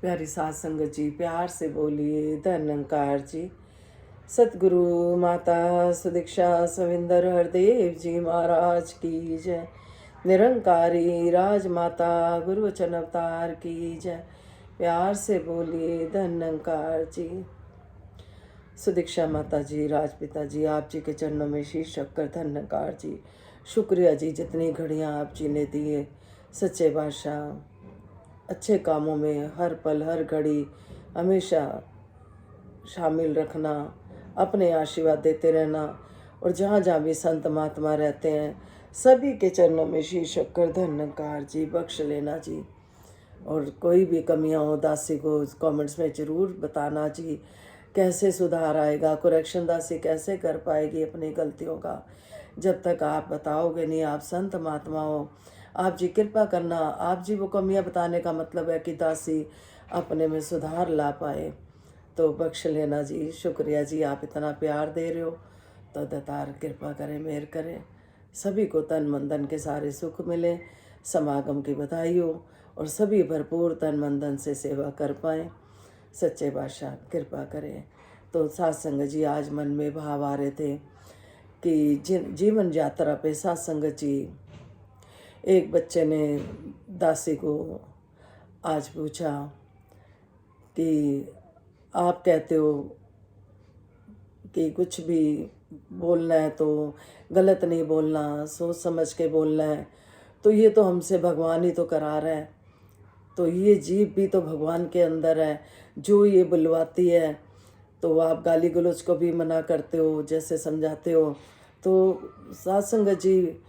प्यारी सात संगत जी, प्यार से बोलिए धन निरंकार जी। सतगुरु माता सुदीक्षा सविंदर हरदेव जी महाराज की जय। निरंकारी राजमाता गुरु वचन अवतार की जय। प्यार से बोलिए धन निरंकार जी। सुदीक्षा माता जी, राजपिता जी, आप जी के चरणों में शीश रखकर धन निरंकार जी। शुक्रिया जी, जितनी घड़ियाँ आप जी ने दिए सच्चे बादशाह, अच्छे कामों में हर पल हर घड़ी हमेशा शामिल रखना, अपने आशीर्वाद देते रहना। और जहाँ जहाँ भी संत महात्मा रहते हैं सभी के चरणों में शीश रखकर धन निरंकार जी बख्श लेना जी। और कोई भी कमियाँ हो दासी को कमेंट्स में ज़रूर बताना जी, कैसे सुधार आएगा, करेक्शन दासी कैसे कर पाएगी अपनी गलतियों का। जब तक आप बताओगे नहीं, आप संत महात्मा हो, आप जी कृपा करना, आप जी वो कमियां बताने का मतलब है कि दासी अपने में सुधार ला पाए। तो बख्श लेना जी। शुक्रिया जी, आप इतना प्यार दे रहे हो तो दातार कृपा करें, मेहर करें, सभी को तन मन धन के सारे सुख मिले, समागम की बधाई हो और सभी भरपूर तन मन धन से सेवा कर पाएँ। सच्चे बादशाह कृपा करें। तो सात्संग जी, आज मन में भाव आ रहे थे कि जीवन यात्रा पे सात्संग जी, एक बच्चे ने दासी को आज पूछा कि आप कहते हो कि कुछ भी बोलना है तो गलत नहीं बोलना, सोच समझ के बोलना है, तो ये तो हमसे भगवान ही तो करा रहा है, तो ये जीव भी तो भगवान के अंदर है जो ये बुलवाती है। तो आप गाली गलौज को भी मना करते हो, जैसे समझाते हो। तो सात्संग जी,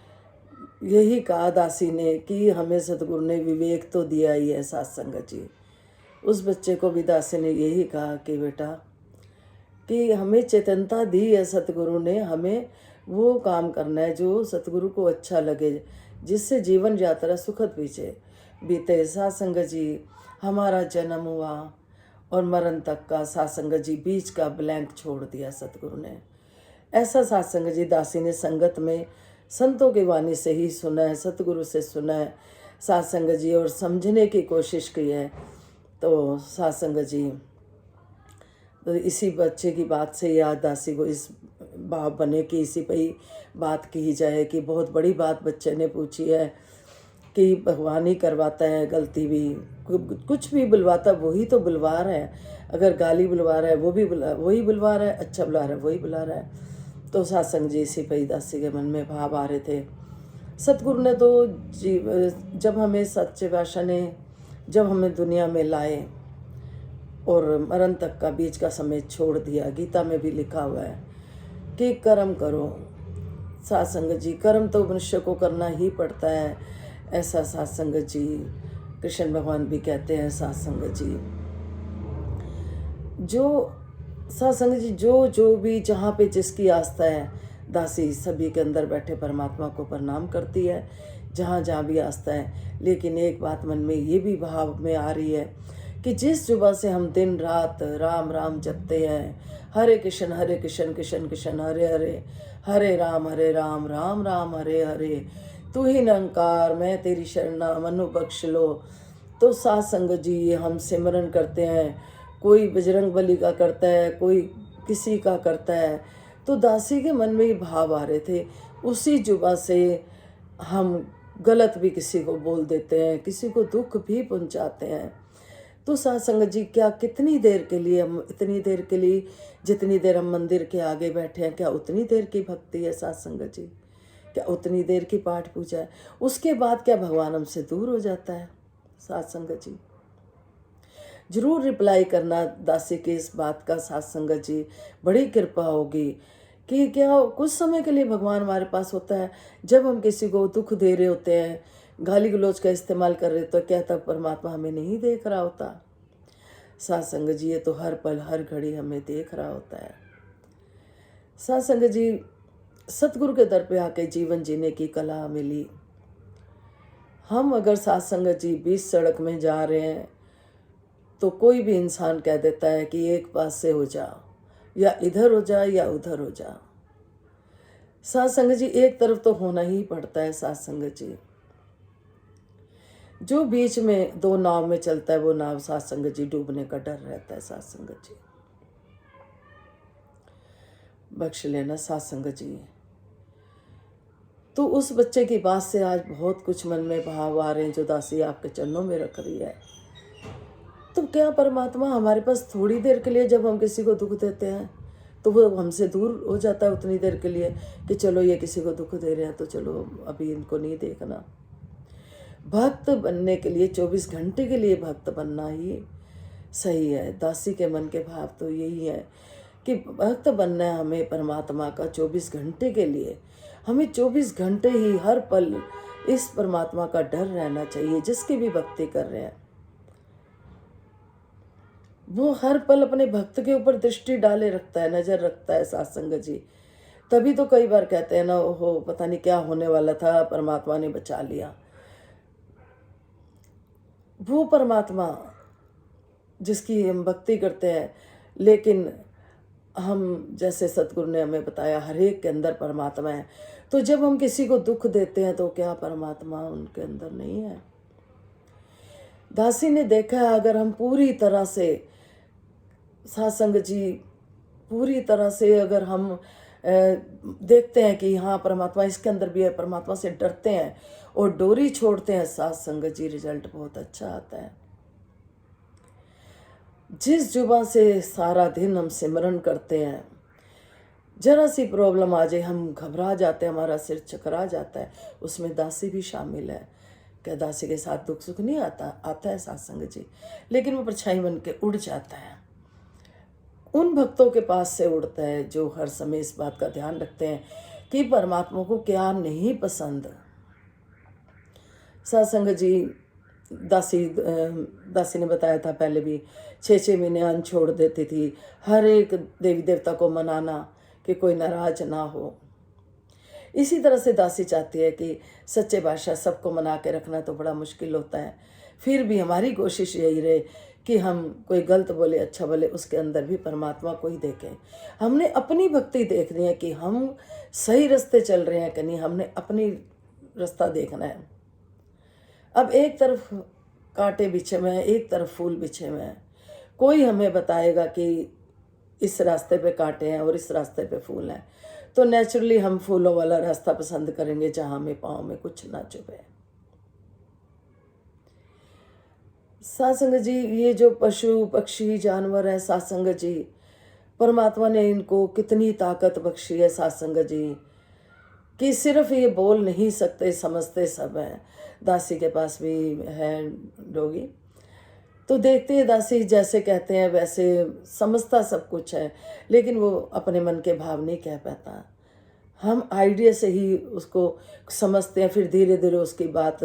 यही कहा दासी ने कि हमें सतगुरु ने विवेक तो दिया ही है। सात्संग जी, उस बच्चे को भी दासी ने यही कहा कि बेटा, कि हमें चेतनता दी है सतगुरु ने, हमें वो काम करना है जो सतगुरु को अच्छा लगे, जिससे जीवन यात्रा सुखद बीते। सात्संग जी, हमारा जन्म हुआ और मरण तक का सात्संग जी बीच का ब्लैंक छोड़ दिया सतगुरु ने। ऐसा सात्संग जी दासी ने संगत में संतों की वाणी से ही सुना है, सतगुरु से सुना है सात्संग जी, और समझने की कोशिश की है। तो सात्संग जी, तो इसी बच्चे की बात से याद दासी को इस भाव बने कि इसी पे ही बात की जाए कि बहुत बड़ी बात बच्चे ने पूछी है कि भगवान ही करवाता है, गलती भी कुछ भी बुलवाता वही तो बुलवा रहा है। अगर गाली बुलवा रहा है वो भी वही बुलवा रहा है, अच्छा बुला रहा है वही बुला रहा है। तो सात्संग जी, इसी पे ही दासी के मन में भाव आ रहे थे। सतगुरु ने तो जब हमें सच्चे बादशाह ने जब हमें दुनिया में लाए और मरण तक का बीच का समय छोड़ दिया, गीता में भी लिखा हुआ है कि कर्म करो। सात्संग जी, कर्म तो मनुष्य को करना ही पड़ता है। ऐसा सात्संग जी, कृष्ण भगवान भी कहते हैं सात्संग जी, जो सात्संग जी, जो भी जहाँ पे जिसकी आस्था है, दासी सभी के अंदर बैठे परमात्मा को प्रणाम करती है, जहाँ जहाँ भी आस्था है। लेकिन एक बात मन में ये भी भाव में आ रही है कि जिस जुबा से हम दिन रात राम राम जपते हैं, हरे कृष्ण कृष्ण कृष्ण हरे हरे, हरे राम राम राम हरे हरे, तू ही निरंकार मैं तेरी शरणा मनु बख्श लो। तो सात्संग जी, हम सिमरन करते हैं, कोई बजरंग बली का करता है, कोई किसी का करता है। तो दासी के मन में ही भाव आ रहे थे, उसी जुबा से हम गलत भी किसी को बोल देते हैं, किसी को दुख भी पहुंचाते हैं। तो सात्संग जी, क्या कितनी देर के लिए हम, इतनी देर के लिए जितनी देर हम मंदिर के आगे बैठे हैं, क्या उतनी देर की भक्ति है सात्संग जी? क्या उतनी देर की पाठ पूजा है? उसके बाद क्या भगवान हमसे दूर हो जाता है? सात्संग जी, जरूर रिप्लाई करना दासी की इस बात का सात्संग जी, बड़ी कृपा होगी कि क्या कुछ समय के लिए भगवान हमारे पास होता है। जब हम किसी को दुख दे रहे होते हैं, गाली गलौज का इस्तेमाल कर रहे, तो क्या तब परमात्मा हमें नहीं देख रहा होता? सात्संग जी, ये तो हर पल हर घड़ी हमें देख रहा होता है। सात्संग जी, सतगुरु के दर पे आके जीवन जीने की कला मिली। हम अगर सात्संग जी बीच सड़क में जा रहे हैं तो कोई भी इंसान कह देता है कि एक पास से हो जा, या इधर हो जा या उधर हो जा। सात्संग जी, एक तरफ तो होना ही पड़ता है। सात्संग जी, जो बीच में दो नाव में चलता है वो नाव साथ संगत जी डूबने का डर रहता है। साथ संगत जी बख्श लेना साथ संगत जी। तो उस बच्चे की बात से आज बहुत कुछ मन में भाव आ रहे हैं जो दासी आपके चरणों में रख रही है। तो क्या परमात्मा हमारे पास थोड़ी देर के लिए जब हम किसी को दुख देते हैं तो वो हमसे दूर हो जाता है उतनी देर के लिए कि चलो ये किसी को दुख दे रहे हैं तो चलो अभी इनको नहीं देखना। भक्त बनने के लिए 24 घंटे के लिए भक्त बनना ही सही है। दासी के मन के भाव तो यही है कि भक्त बनना है हमें परमात्मा का 24 घंटे के लिए। हमें 24 घंटे ही हर पल इस परमात्मा का डर रहना चाहिए। जिसकी भी भक्ति कर रहे हैं वो हर पल अपने भक्त के ऊपर दृष्टि डाले रखता है, नजर रखता है साथ संगत जी। तभी तो कई बार कहते हैं ना, ओहो पता नहीं क्या होने वाला था, परमात्मा ने बचा लिया। वो परमात्मा जिसकी हम भक्ति करते हैं, लेकिन हम जैसे सतगुरु ने हमें बताया हर एक के अंदर परमात्मा है। तो जब हम किसी को दुख देते हैं तो क्या परमात्मा उनके अंदर नहीं है? दासी ने देखा है अगर हम पूरी तरह से साथ संगत जी पूरी तरह से अगर हम देखते हैं कि हाँ परमात्मा इसके अंदर भी है, परमात्मा से डरते हैं और डोरी छोड़ते हैं साथ संगत जी, रिजल्ट बहुत अच्छा आता है। जिस जुबान से सारा दिन हम सिमरन करते हैं, जरा सी प्रॉब्लम आ जाए हम घबरा जाते हैं, हमारा सिर चकरा जाता है, उसमें दासी भी शामिल है। क्या दासी के साथ दुख सुख नहीं आता? आता है साथ संगत जी, लेकिन वो परछाई बन के उड़ जाता है। उन भक्तों के पास से उड़ता है जो हर समय इस बात का ध्यान रखते हैं कि परमात्मा को क्या नहीं पसंद। साथ संगत जी दासी ने बताया था पहले भी, 6-6 महीने अन्न छोड़ देती थी, हर एक देवी देवता को मनाना कि कोई नाराज ना हो। इसी तरह से दासी चाहती है कि सच्चे बादशाह सबको मना के रखना तो बड़ा मुश्किल होता है, फिर भी हमारी कोशिश यही रहे कि हम कोई गलत बोले अच्छा बोले उसके अंदर भी परमात्मा को ही देखें। हमने अपनी भक्ति देखनी है कि हम सही रास्ते चल रहे हैं कि नहीं, हमने अपनी रास्ता देखना है। अब एक तरफ कांटे बिछे हुए हैं, एक तरफ फूल बिछे हुए हैं, कोई हमें बताएगा कि इस रास्ते पे कांटे हैं और इस रास्ते पे फूल हैं, तो नेचुरली हम फूलों वाला रास्ता पसंद करेंगे जहां हमें पाँव में कुछ ना चुभे। साथ संगत जी ये जो पशु पक्षी जानवर है साथ संगत जी, परमात्मा ने इनको कितनी ताकत बख्शी है साथ संगत जी कि सिर्फ ये बोल नहीं सकते, समझते सब हैं। दासी के पास भी है डोगी, तो देखते हैं दासी जैसे कहते हैं वैसे समझता सब कुछ है, लेकिन वो अपने मन के भाव नहीं कह पाता। हम आइडिया से ही उसको समझते हैं, फिर धीरे धीरे उसकी बात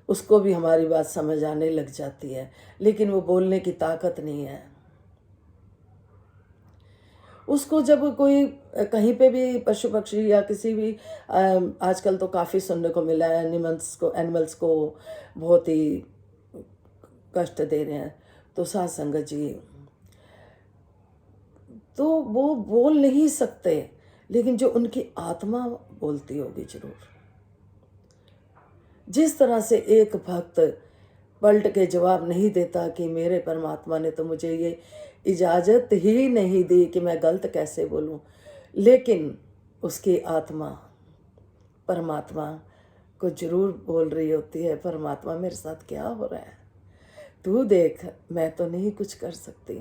उसको भी हमारी बात समझ आने लग जाती है, लेकिन वो बोलने की ताकत नहीं है उसको। जब कोई कहीं पे भी पशु पक्षी या किसी भी आजकल तो काफ़ी सुनने को मिला है एनिमल्स को बहुत ही कष्ट दे रहे हैं, तो साथ संगत जी तो वो बोल नहीं सकते, लेकिन जो उनकी आत्मा बोलती होगी जरूर। जिस तरह से एक भक्त पलट के जवाब नहीं देता कि मेरे परमात्मा ने तो मुझे ये इजाज़त ही नहीं दी कि मैं गलत कैसे बोलूं, लेकिन उसकी आत्मा परमात्मा को जरूर बोल रही होती है, परमात्मा मेरे साथ क्या हो रहा है, तू देख, मैं तो नहीं कुछ कर सकती,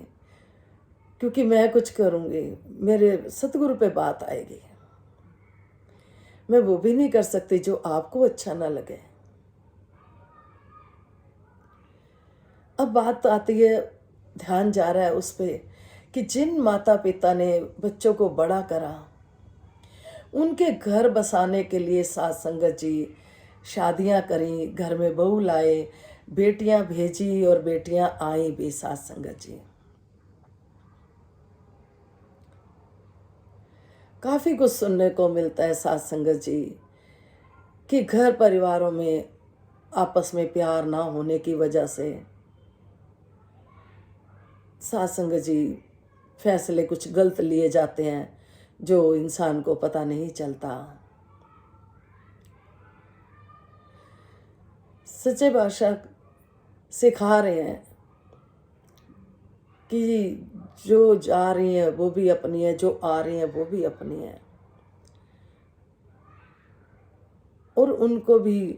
क्योंकि मैं कुछ करूँगी मेरे सतगुरु पे बात आएगी, मैं वो भी नहीं कर सकती जो आपको अच्छा ना लगे। अब बात आती है, ध्यान जा रहा है उस पे कि जिन माता पिता ने बच्चों को बड़ा करा, उनके घर बसाने के लिए साथ संगत जी शादियां करी, घर में बहू लाए, बेटियां भेजी और बेटियां आई भी साथ संगत जी। काफ़ी कुछ सुनने को मिलता है साथ संगत जी कि घर परिवारों में आपस में प्यार ना होने की वजह से साथ संगत जी फैसले कुछ गलत लिए जाते हैं जो इंसान को पता नहीं चलता। सच्चे बादशाह सिखा रहे हैं कि जो जा रही हैं वो भी अपनी है, जो आ रही हैं वो भी अपनी है, और उनको भी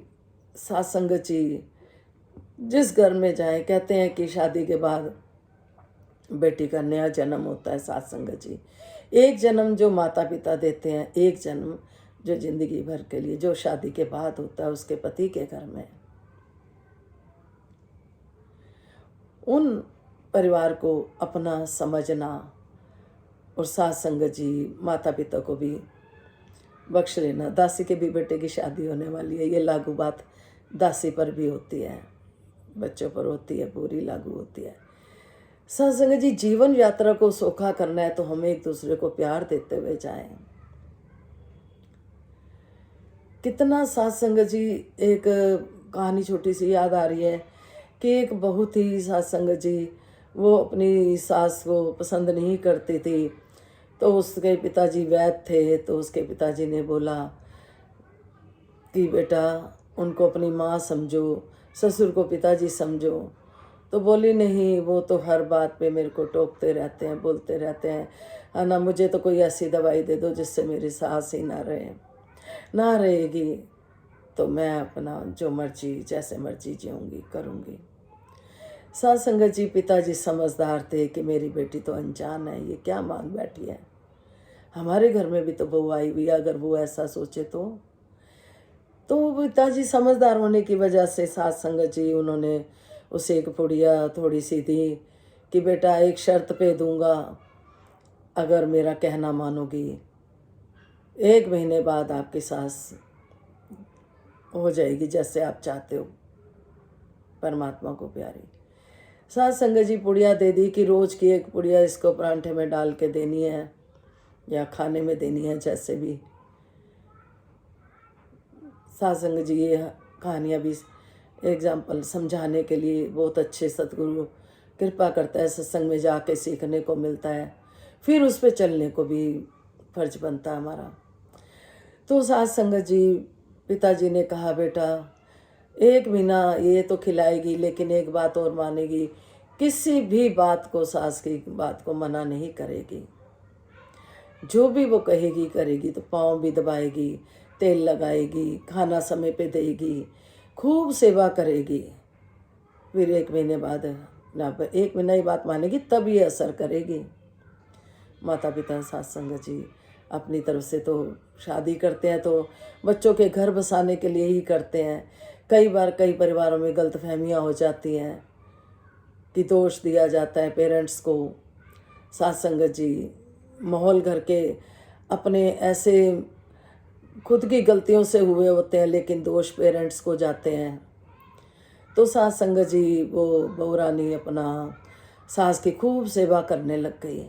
साथ संगत जी जिस घर में जाए, कहते हैं कि शादी के बाद बेटी का नया जन्म होता है। साथ संगत जी, एक जन्म जो माता पिता देते हैं, एक जन्म जो जिंदगी भर के लिए, जो शादी के बाद होता है उसके पति के घर में। उन परिवार को अपना समझना, और साथ संगत जी माता पिता को भी बख्श लेना। दासी के भी बेटे की शादी होने वाली है, ये लागू बात दासी पर भी होती है, बच्चों पर होती है, पूरी लागू होती है। साथ संगत जी, जीवन यात्रा को सोखा करना है तो हमें एक दूसरे को प्यार देते हुए जाएं। कितना साथ संगत जी, एक कहानी छोटी सी याद आ रही है कि एक बहुत ही साथ संगत जी, वो अपनी सास को पसंद नहीं करती थी, तो उसके पिताजी वैद्य थे, तो उसके पिताजी ने बोला कि बेटा उनको अपनी माँ समझो, ससुर को पिताजी समझो। तो बोली नहीं, वो तो हर बात पे मेरे को टोकते रहते हैं, बोलते रहते हैं, है ना, मुझे तो कोई ऐसी दवाई दे दो जिससे मेरी सांस ही ना रहेगी तो मैं अपना जो मर्जी, जैसे मर्जी जीऊँगी, करूँगी। साथ संगत जी, पिताजी समझदार थे कि मेरी बेटी तो अनजान है, ये क्या मांग बैठी है, हमारे घर में भी तो बहू आई हुई है, अगर वो ऐसा सोचे तो पिताजी समझदार होने की वजह से साथ संगत जी, उन्होंने उसे एक पुड़िया थोड़ी सी दी कि बेटा एक शर्त पे दूंगा, अगर मेरा कहना मानोगी 1 महीने बाद आपकी सास हो जाएगी जैसे आप चाहते हो, परमात्मा को प्यारी। साथ संगत जी पुड़िया दे दी कि रोज की एक पुड़िया इसको परांठे में डाल के देनी है या खाने में देनी है, जैसे भी। साथ संगत जी, ये कहानियाँ भी एग्जाम्पल समझाने के लिए बहुत अच्छे सतगुरु कृपा करता है, सत्संग में जाके सीखने को मिलता है, फिर उस पर चलने को भी फर्ज बनता है हमारा। तो साथ संगत जी, पिताजी ने कहा बेटा 1 महीना ये तो खिलाएगी, लेकिन एक बात और मानेगी, किसी भी बात को, सास की बात को मना नहीं करेगी, जो भी वो कहेगी करेगी, तो पाँव भी दबाएगी, तेल लगाएगी, खाना समय पे देगी, खूब सेवा करेगी। फिर 1 महीने बाद ना 1 महीना ही बात मानेगी, तब ये असर करेगी। माता पिता साथ संगत जी अपनी तरफ से तो शादी करते हैं तो बच्चों के घर बसाने के लिए ही करते हैं। कई बार कई परिवारों में गलतफहमियां हो जाती हैं कि दोष दिया जाता है पेरेंट्स को। साथ संगत जी, माहौल घर के अपने ऐसे खुद की गलतियों से हुए होते हैं, लेकिन दोष पेरेंट्स को जाते हैं। तो सास संगत जी, वो बहू रानी अपना सास की खूब सेवा करने लग गई।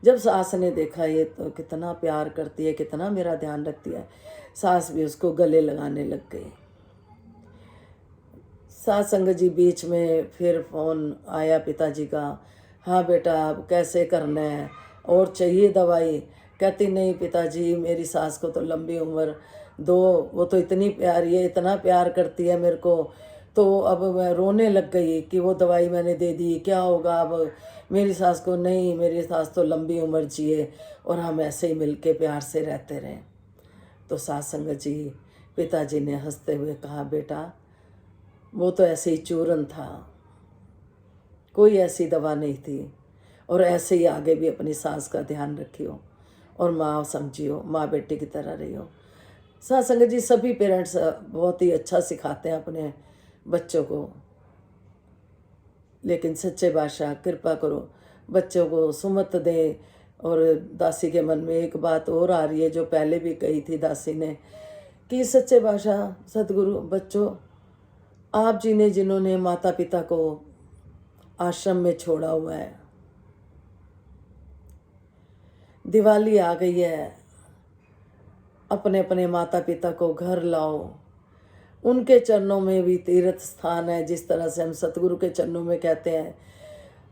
जब सास ने देखा ये तो कितना प्यार करती है, कितना मेरा ध्यान रखती है, सास भी उसको गले लगाने लग गई। सास संगत जी, बीच में फिर फ़ोन आया पिताजी का, हाँ बेटा अब कैसे करना है, और चाहिए दवाई? कहती नहीं पिताजी, मेरी सास को तो लंबी उम्र दो, वो तो इतनी प्यारी है, इतना प्यार करती है मेरे को। तो अब मैं रोने लग गई कि वो दवाई मैंने दे दी, क्या होगा अब मेरी सास को? नहीं, मेरी सास तो लंबी उम्र जिए और हम ऐसे ही मिल के प्यार से रहते रहें। तो सास संगत जी, पिताजी ने हंसते हुए कहा, बेटा वो तो ऐसे ही चूरन था, कोई ऐसी दवा नहीं थी, और ऐसे ही आगे भी अपनी सास का ध्यान रखियो और माँ समझियो, माँ बेटी की तरह रहियो। साथ संगत जी, सभी पेरेंट्स बहुत ही अच्छा सिखाते हैं अपने बच्चों को, लेकिन सच्चे बादशाह कृपा करो बच्चों को सुमत दें। और दासी के मन में एक बात और आ रही है जो पहले भी कही थी दासी ने, कि सच्चे बादशाह सतगुरु, बच्चों आप जी ने जिन्होंने माता पिता को आश्रम में छोड़ा हुआ है, दिवाली आ गई है, अपने अपने माता पिता को घर लाओ, उनके चरणों में भी तीर्थ स्थान है। जिस तरह से हम सतगुरु के चरणों में कहते हैं,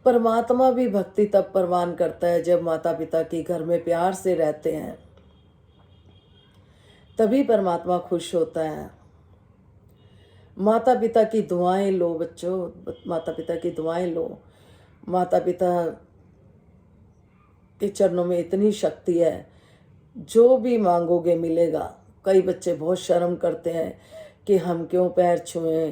परमात्मा भी भक्ति तब प्रवान करता है जब माता पिता की घर में प्यार से रहते हैं, तभी परमात्मा खुश होता है। माता पिता की दुआएं लो बच्चों, माता पिता की दुआएं लो। माता पिता के चरणों में इतनी शक्ति है, जो भी मांगोगे मिलेगा। कई बच्चे बहुत शर्म करते हैं कि हम क्यों पैर छुएं।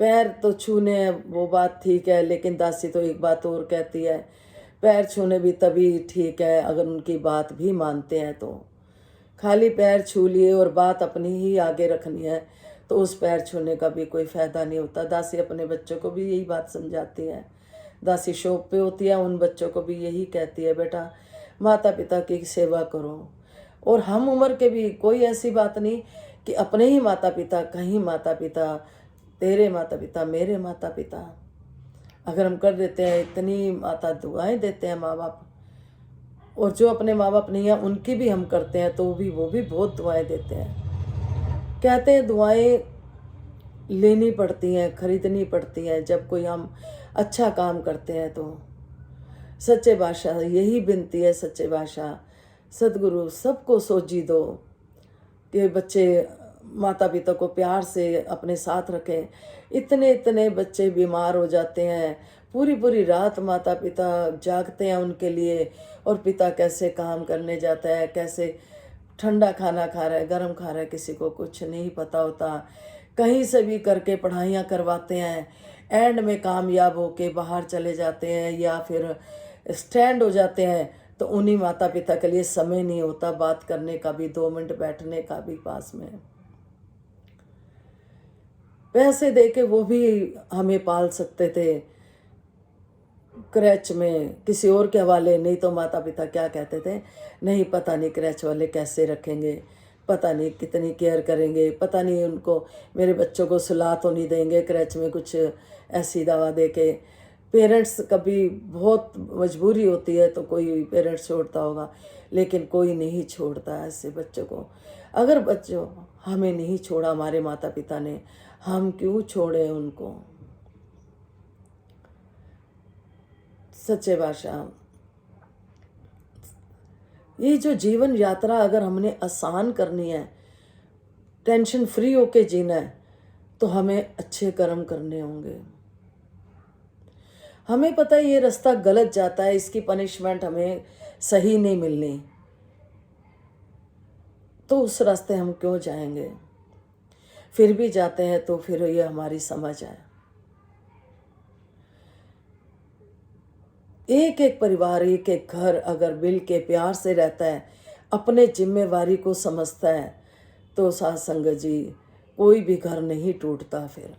पैर तो छूने वो बात ठीक है, लेकिन दासी तो एक बात और कहती है, पैर छूने भी तभी ठीक है अगर उनकी बात भी मानते हैं। तो खाली पैर छू लिए और बात अपनी ही आगे रखनी है तो उस पैर छूने का भी कोई फ़ायदा नहीं होता। दासी अपने बच्चों को भी यही बात समझाती है। दासी शॉप पे होती है, उन बच्चों को भी यही कहती है, बेटा माता पिता की सेवा करो। और हम उम्र के भी कोई ऐसी बात नहीं कि अपने ही माता पिता, कहीं माता पिता, तेरे माता पिता, मेरे माता पिता, अगर हम कर देते हैं, इतनी माता दुआएं देते हैं माँ बाप। और जो अपने माँ बाप नहीं है उनकी भी हम करते हैं तो वो भी बहुत दुआएं देते हैं। कहते हैं दुआएं लेनी पड़ती हैं, खरीदनी पड़ती हैं जब कोई हम अच्छा काम करते हैं। तो सच्चे बादशाह यही विनती है, सच्चे बादशाह सदगुरु सबको सोजी दो कि बच्चे माता पिता को प्यार से अपने साथ रखें। इतने इतने बच्चे बीमार हो जाते हैं, पूरी पूरी रात माता पिता जागते हैं उनके लिए, और पिता कैसे काम करने जाता है, कैसे ठंडा खाना खा रहा है, गर्म खा रहा है, किसी को कुछ नहीं पता होता। कहीं से भी करके पढ़ाइयाँ करवाते हैं, एंड में कामयाब होके बाहर चले जाते हैं या फिर स्टैंड हो जाते हैं। तो उन्हीं माता पिता के लिए समय नहीं होता बात करने का भी, 2 मिनट बैठने का भी पास में। पैसे दे के वो भी हमें पाल सकते थे, क्रैच में किसी और के हवाले। नहीं तो माता पिता क्या कहते थे, नहीं पता नहीं क्रैच वाले कैसे रखेंगे, पता नहीं कितनी केयर करेंगे, पता नहीं उनको मेरे बच्चों को सुला तो नहीं देंगे क्रैच में कुछ ऐसी दवा दे के। पेरेंट्स कभी बहुत मजबूरी होती है तो कोई पेरेंट्स छोड़ता होगा, लेकिन कोई नहीं छोड़ता ऐसे बच्चों को। अगर बच्चों हमें नहीं छोड़ा हमारे माता पिता ने, हम क्यों छोड़े उनको। सच्चे बादशाह ये जो जीवन यात्रा अगर हमने आसान करनी है, टेंशन फ्री होके जीना है, तो हमें अच्छे कर्म करने होंगे। हमें पता है ये रास्ता गलत जाता है, इसकी पनिशमेंट हमें सही नहीं मिलनी, तो उस रास्ते हम क्यों जाएंगे। फिर भी जाते हैं तो फिर ये हमारी समझ है। एक एक परिवार, एक एक घर अगर मिल के प्यार से रहता है, अपने जिम्मेवारी को समझता है, तो साथ संगत जी कोई भी घर नहीं टूटता। फिर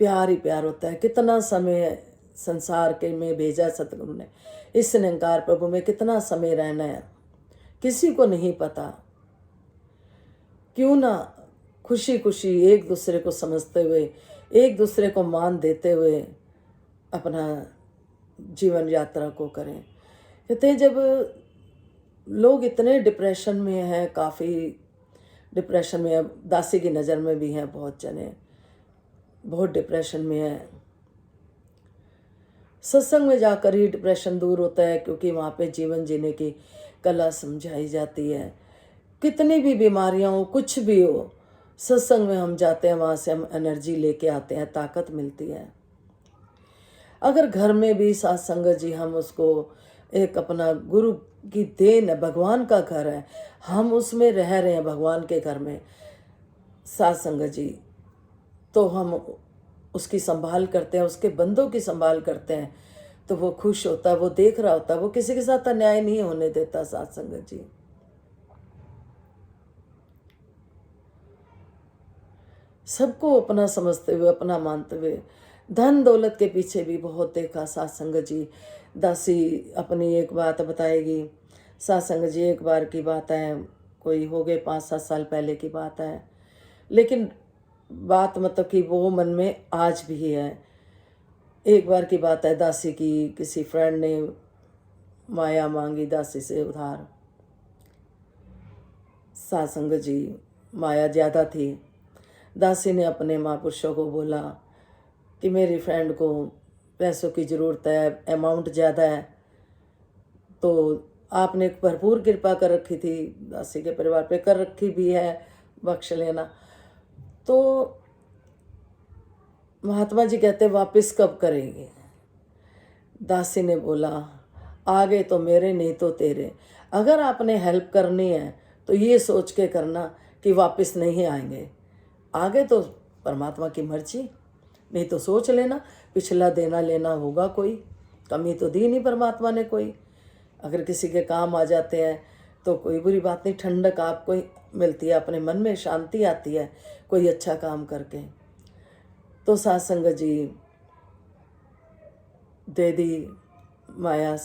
प्यार ही प्यार होता है। कितना समय संसार के में भेजा सतगुरु ने, इस निरंकार प्रभु में कितना समय रहना है किसी को नहीं पता। क्यों ना खुशी खुशी एक दूसरे को समझते हुए, एक दूसरे को मान देते हुए अपना जीवन यात्रा को करें। कहते हैं जब लोग इतने डिप्रेशन में हैं, काफ़ी डिप्रेशन में, अब दासी की नज़र में भी हैं बहुत जने बहुत डिप्रेशन में हैं, सत्संग में जाकर ही डिप्रेशन दूर होता है, क्योंकि वहाँ पे जीवन जीने की कला समझाई जाती है। कितनी भी बीमारियां हो, कुछ भी हो, सत्संग में हम जाते हैं, वहाँ से हम एनर्जी लेके आते हैं, ताकत मिलती है। अगर घर में भी साथ संगत जी हम उसको एक अपना गुरु की देन है, भगवान का घर है, हम उसमें रह रहे हैं भगवान के घर में साथ संगत जी, तो हम उसकी संभाल करते हैं, उसके बंदों की संभाल करते हैं, तो वो खुश होता है, वो देख रहा होता है, वो किसी के साथ अन्याय नहीं होने देता साथ संगत जी। सबको अपना समझते हुए, अपना मानते हुए। धन दौलत के पीछे भी बहुत देखा साथ संगत जी। दासी अपनी एक बात बताएगी। साथ संगत जी एक बार की बात है, कोई हो गए 5-7 साल पहले की बात है, लेकिन बात मतलब कि वो मन में आज भी है। एक बार की बात है, दासी की किसी फ्रेंड ने माया मांगी दासी से उधार। साथ संगत जी माया ज़्यादा थी। दासी ने अपने महापुरुषों को बोला कि मेरी फ्रेंड को पैसों की ज़रूरत है, अमाउंट ज़्यादा है, तो आपने भरपूर कृपा कर रखी थी दासी के परिवार पे, कर रखी भी है, बख्श लेना। तो महात्मा जी कहते वापस कब करेंगे? दासी ने बोला आगे तो मेरे नहीं तो तेरे। अगर आपने हेल्प करनी है तो ये सोच के करना कि वापस नहीं आएंगे, आगे तो परमात्मा की मर्जी, नहीं तो सोच लेना पिछला देना लेना होगा, कोई कमी तो दी नहीं परमात्मा ने कोई। अगर किसी के काम आ जाते हैं तो कोई बुरी बात नहीं, ठंडक आपको मिलती है, अपने मन में शांति आती है कोई अच्छा काम करके। तो सात संगत जी दे दी माया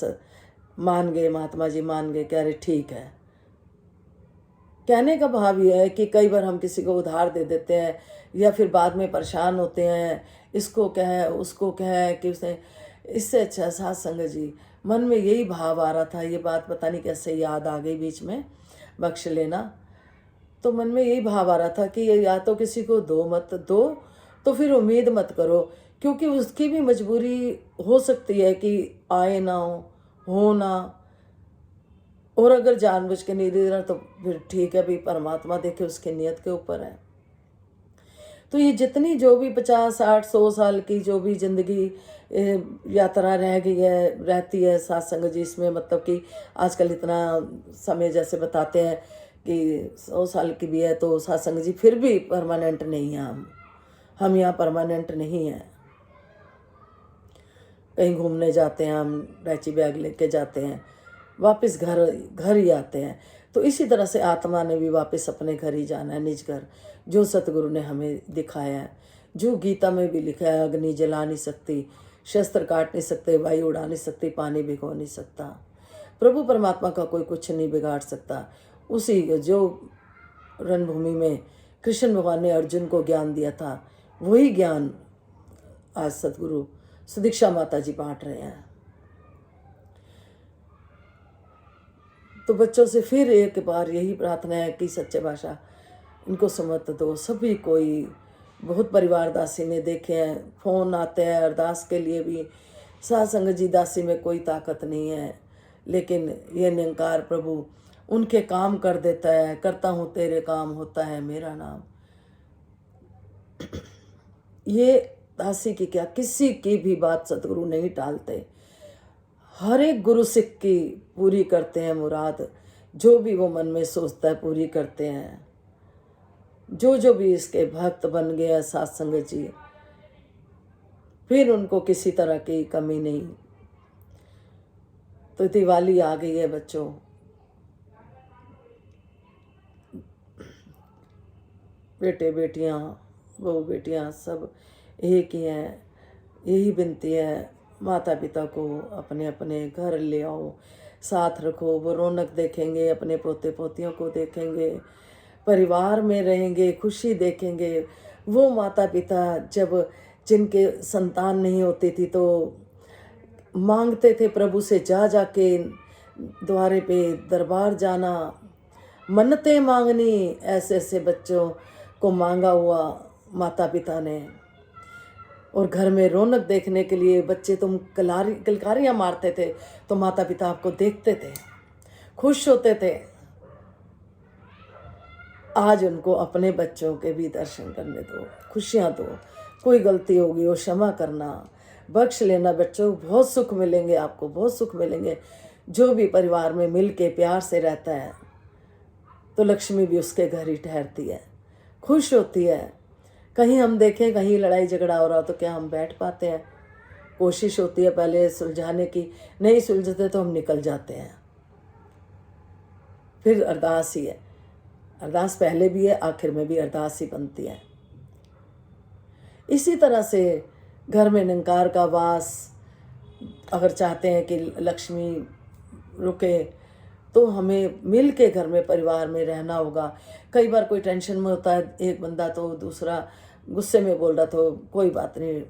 मान गए, महात्मा जी मान गए, कह रहे ठीक है। कहने का भाव यह है कि कई बार हम किसी को उधार दे देते हैं या फिर बाद में परेशान होते हैं, इसको कह उसको कह कि उसने, इससे अच्छा सात संगत जी मन में यही भाव आ रहा था, ये बात पता नहीं कैसे याद आ गई बीच में, बख्श लेना। तो मन में यही भाव आ रहा था कि ये या तो किसी को दो मत दो, तो फिर उम्मीद मत करो, क्योंकि उसकी भी मजबूरी हो सकती है कि आए ना हो ना। और अगर जानबूझ के नहीं दे रहा तो फिर ठीक है भाई, परमात्मा देखे उसकी नियत के ऊपर है। तो ये जितनी जो भी 50 60 100 साल की जो भी जिंदगी यात्रा रह गई है रहती है सत्संग जी, इसमें मतलब कि आजकल इतना समय जैसे बताते हैं कि 100 साल की भी है, तो सत्संग जी फिर भी परमानेंट नहीं है। हम यहाँ परमानेंट नहीं हैं। कहीं घूमने जाते हैं हम, रैची बैग लेके जाते हैं, वापस घर ही आते हैं। तो इसी तरह से आत्मा ने भी वापस अपने घर ही जाना है, निज घर, जो सतगुरु ने हमें दिखाया है, जो गीता में भी लिखा है, अग्नि जला नहीं सकती, शस्त्र काट नहीं सकते, वायु उड़ा नहीं सकती, पानी भिगो नहीं सकता, प्रभु परमात्मा का कोई कुछ नहीं बिगाड़ सकता। उसी जो रणभूमि में कृष्ण भगवान ने अर्जुन को ज्ञान दिया था, वही ज्ञान आज सतगुरु सुदीक्षा माता जी बांट रहे हैं। तो बच्चों से फिर एक बार यही प्रार्थना है कि सच्चे भाषा इनको समझ दो सभी कोई। बहुत परिवार दासी ने देखे हैं, फ़ोन आते हैं अरदास के लिए भी, सात संगत जी दासी में कोई ताकत नहीं है, लेकिन ये निरंकार प्रभु उनके काम कर देता है। करता हूँ तेरे काम, होता है मेरा नाम। ये दासी की क्या, किसी की भी बात सतगुरु नहीं टालते, हर एक गुरु सिख की पूरी करते हैं मुराद, जो भी वो मन में सोचता है पूरी करते हैं। जो भी इसके भक्त बन गए सात संगत जी, फिर उनको किसी तरह की कमी नहीं। तो दिवाली आ गई है बच्चों, बेटे बेटियां बहू बेटियां सब एक ही हैं। यही विनती है, माता पिता को अपने अपने घर ले आओ, साथ रखो, वो रौनक देखेंगे, अपने पोते पोतियों को देखेंगे, परिवार में रहेंगे, खुशी देखेंगे। वो माता पिता जब जिनके संतान नहीं होती थी तो मांगते थे प्रभु से, जा जाके द्वारे पे दरबार जाना, मन्नतें मांगनी, ऐसे ऐसे बच्चों को मांगा हुआ माता पिता ने। और घर में रौनक देखने के लिए बच्चे तुम किलकारियाँ मारते थे तो माता पिता आपको देखते थे, खुश होते थे। आज उनको अपने बच्चों के भी दर्शन करने दो, खुशियाँ दो। कोई गलती होगी वो क्षमा करना, बख्श लेना। बच्चों बहुत सुख मिलेंगे आपको, बहुत सुख मिलेंगे। जो भी परिवार में मिल के प्यार से रहता है तो लक्ष्मी भी उसके घर ही ठहरती है, खुश होती है। कहीं हम देखें कहीं लड़ाई झगड़ा हो रहा तो क्या हम बैठ पाते हैं? कोशिश होती है पहले सुलझाने की, नहीं सुलझते तो हम निकल जाते हैं। फिर अरदास ही है, अरदास पहले भी है, आखिर में भी अरदास ही बनती है। इसी तरह से घर में निरंकार का वास अगर चाहते हैं कि लक्ष्मी रुके तो हमें मिल के घर में परिवार में रहना होगा। कई बार कोई टेंशन में होता है एक बंदा तो दूसरा गुस्से में बोल रहा, तो कोई बात नहीं,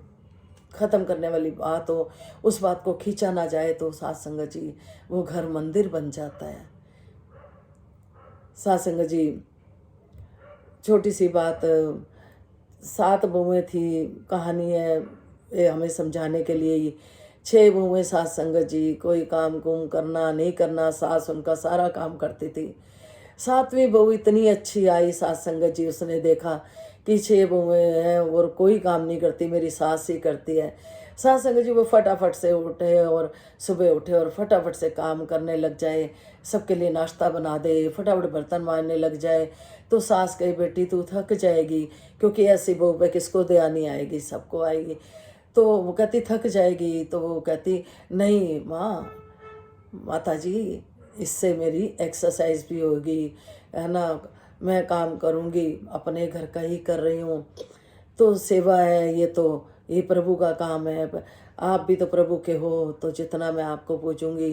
ख़त्म करने वाली बात हो, उस बात को खींचा ना जाए तो सात संगत जी वो घर मंदिर बन जाता है। सात संगत जी छोटी सी बात, 7 बहुएं थी, कहानी है ये हमें समझाने के लिए ही 6 बहुएं सास संगत जी, कोई काम कुम करना नहीं करना, सास उनका सारा काम करती थी। 7वीं बहू इतनी अच्छी आई सास संगत जी, उसने देखा कि 6 बहुएं हैं और कोई काम नहीं करती, मेरी सास ही करती है। सास संगत जी वो फटाफट से उठे और सुबह उठे और फटाफट से काम करने लग जाए, सबके लिए नाश्ता बना दे, फटाफट बर्तन मांजने लग जाए। तो सास कही, बेटी तू थक जाएगी, क्योंकि ऐसी बहू पे किसको दया नहीं आएगी, सबको आएगी। तो वो कहती थक जाएगी, तो वो कहती नहीं माँ, माता जी इससे मेरी एक्सरसाइज भी होगी, है ना, मैं काम करूँगी, अपने घर का ही कर रही हूँ, तो सेवा है, ये प्रभु का काम है, आप भी तो प्रभु के हो, तो जितना मैं आपको पूछूंगी,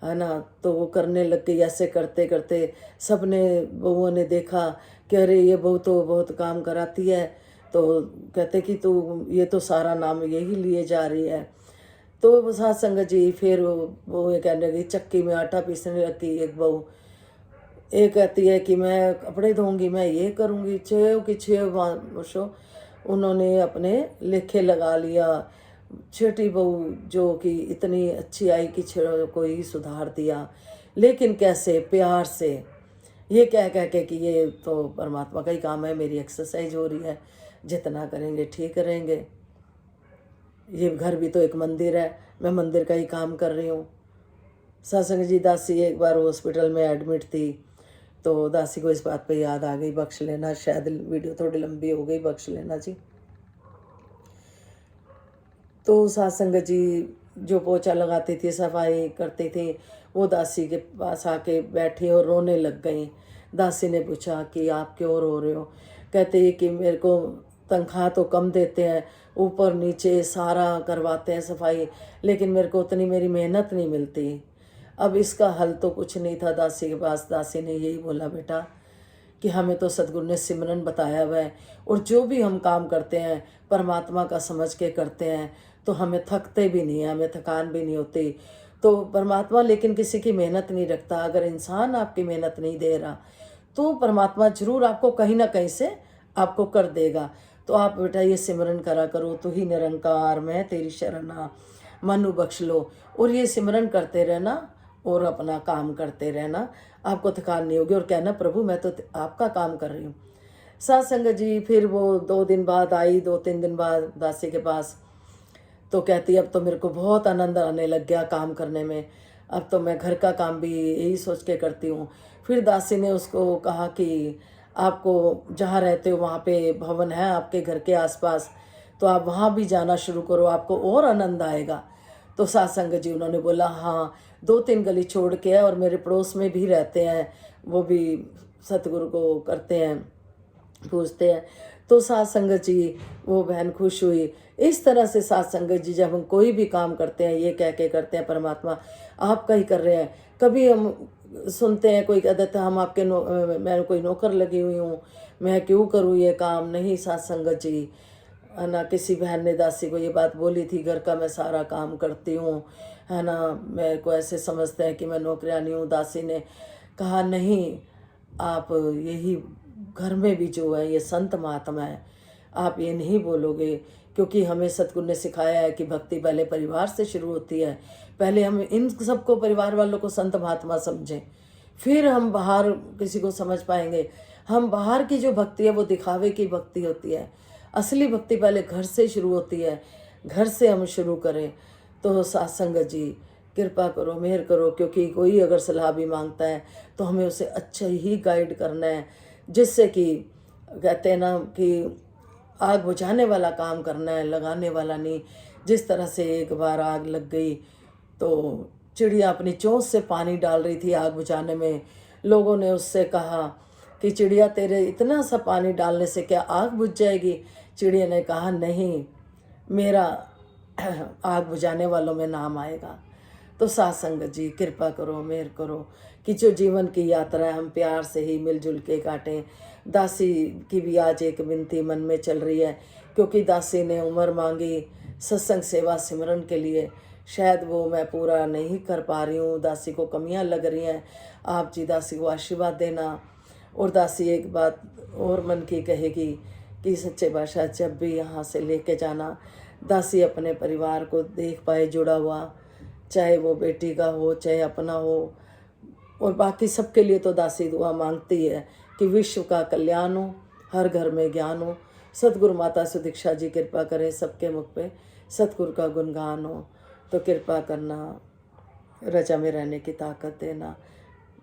है ना। तो वो करने लग गई। ऐसे करते करते सबने, बहुओं ने देखा कि अरे ये बहू तो बहुत काम कराती है, तो कहते कि तू ये तो सारा नाम यही लिए जा रही है। तो वो सात संगत जी फिर वो ये कहने लगी, चक्की में आटा पीसने लगी एक बहू। एक कहती है कि मैं कपड़े धोऊंगी, मैं ये करूँगी, 6 की 6 वर्षों उन्होंने अपने लेखे लगा लिया। छोटी बहू जो कि इतनी अच्छी आई कि 6 को ही सुधार दिया, लेकिन कैसे, प्यार से, ये कह के कि ये तो परमात्मा का ही काम है, मेरी एक्सरसाइज हो रही है, जितना करेंगे ठीक करेंगे, ये घर भी तो एक मंदिर है, मैं मंदिर का ही काम कर रही हूँ। सत्संग जी, दासी एक बार हॉस्पिटल में एडमिट थी, तो दासी को इस बात पे याद आ गई, बख्श लेना, शायद वीडियो थोड़ी लंबी हो गई, बख्श लेना जी। तो सत्संग जी जो पोछा लगाती थी, सफाई करती थी, वो दासी के पास आके बैठी और रोने लग गई। दासी ने पूछा कि आप क्यों रो रहे हो? कहते कि मेरे को तनख्वाह तो कम देते हैं, ऊपर नीचे सारा करवाते हैं सफाई, लेकिन मेरे को उतनी मेरी मेहनत नहीं मिलती। अब इसका हल तो कुछ नहीं था दासी के पास। दासी ने यही बोला, बेटा कि हमें तो सद्गुरु ने सिमरन बताया हुआ है, और जो भी हम काम करते हैं परमात्मा का समझ के करते हैं, तो हमें थकते भी नहीं हैं, हमें थकान भी नहीं होती। तो परमात्मा लेकिन किसी की मेहनत नहीं रखता। अगर इंसान आपकी मेहनत नहीं दे रहा, तो परमात्मा जरूर आपको कहीं ना कहीं से आपको कर देगा। तो आप बेटा ये सिमरन करा करो, तू ही निरंकार, मैं तेरी शरणा, मनु बख्श लो, और ये सिमरन करते रहना और अपना काम करते रहना, आपको थकान नहीं होगी। और कहना, प्रभु मैं तो आपका काम कर रही हूँ। सत्संग जी फिर वो 2 दिन बाद आई, 2-3 दिन बाद दासी के पास, तो कहती अब तो मेरे को बहुत आनंद आने लग गया काम करने में, अब तो मैं घर का काम भी यही सोच के करती हूँ। फिर दासी ने उसको कहा कि आपको जहाँ रहते हो वहाँ पे भवन है आपके घर के आसपास, तो आप वहाँ भी जाना शुरू करो, आपको और आनंद आएगा। तो सत्संग जी उन्होंने बोला, हाँ 2-3 गली छोड़ के है, और मेरे पड़ोस में भी रहते हैं, वो भी सतगुरु को करते हैं, पूछते हैं। तो सात संगत जी वो बहन खुश हुई। इस तरह से सात संगत जी जब हम कोई भी काम करते हैं, ये कह के करते हैं, परमात्मा आपका ही कर रहे हैं। कभी हम सुनते हैं कोई कहता है हम आपके मैं कोई नौकर लगी हुई हूँ, मैं क्यों करूँ ये काम, नहीं सात संगत जी, है ना। किसी बहन ने दासी को ये बात बोली थी, घर का मैं सारा काम करती हूँ, है ना, मेरे को ऐसे समझते हैं कि मैं नौकरानी हूँ। दासी ने कहा, नहीं, आप यही घर में भी जो है ये संत महात्मा है, आप ये नहीं बोलोगे, क्योंकि हमें सतगुरु ने सिखाया है कि भक्ति पहले परिवार से शुरू होती है। पहले हम इन सबको, परिवार वालों को संत महात्मा समझें, फिर हम बाहर किसी को समझ पाएंगे। हम बाहर की जो भक्ति है वो दिखावे की भक्ति होती है, असली भक्ति पहले घर से शुरू होती है, घर से हम शुरू करें। तो सत्संग जी कृपा करो, मेहर करो, क्योंकि कोई अगर सलाह भी मांगता है तो हमें उसे अच्छा ही गाइड करना है, जिससे कि कहते हैं ना कि आग बुझाने वाला काम करना है, लगाने वाला नहीं। जिस तरह से एक बार आग लग गई, तो चिड़िया अपनी चोंच से पानी डाल रही थी आग बुझाने में। लोगों ने उससे कहा कि चिड़िया तेरे इतना सा पानी डालने से क्या आग बुझ जाएगी? चिड़िया ने कहा, नहीं, मेरा आग बुझाने वालों में नाम आएगा। तो सत्संग जी कृपा करो, मेहर करो कि जो जीवन की यात्रा है हम प्यार से ही मिलजुल के काटें। दासी की भी आज एक विनती मन में चल रही है, क्योंकि दासी ने उम्र मांगी सत्संग सेवा सिमरन के लिए, शायद वो मैं पूरा नहीं कर पा रही हूँ, दासी को कमियां लग रही हैं। आप जी दासी को आशीर्वाद देना। और दासी एक बात और मन की कहेगी कि सच्चे बादशाह जब भी यहाँ से लेके जाना, दासी अपने परिवार को देख पाए जुड़ा हुआ, चाहे वो बेटी का हो चाहे अपना हो। और बाकी सबके लिए तो दासी दुआ मांगती है कि विश्व का कल्याण हो, हर घर में ज्ञान हो। सतगुरु माता सुदीक्षा जी कृपा करें सबके मुख पे सतगुरु का गुणगान हो। तो कृपा करना, रजा में रहने की ताकत देना,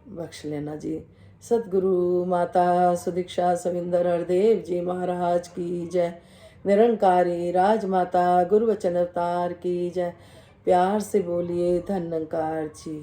बख्श लेना जी। सतगुरु माता सुदीक्षा सविंदर हरदेव जी महाराज की जय। निरंकारी राजमाता गुरु वचन अवतार की जय। प्यार से बोलिए धन्यकार जी।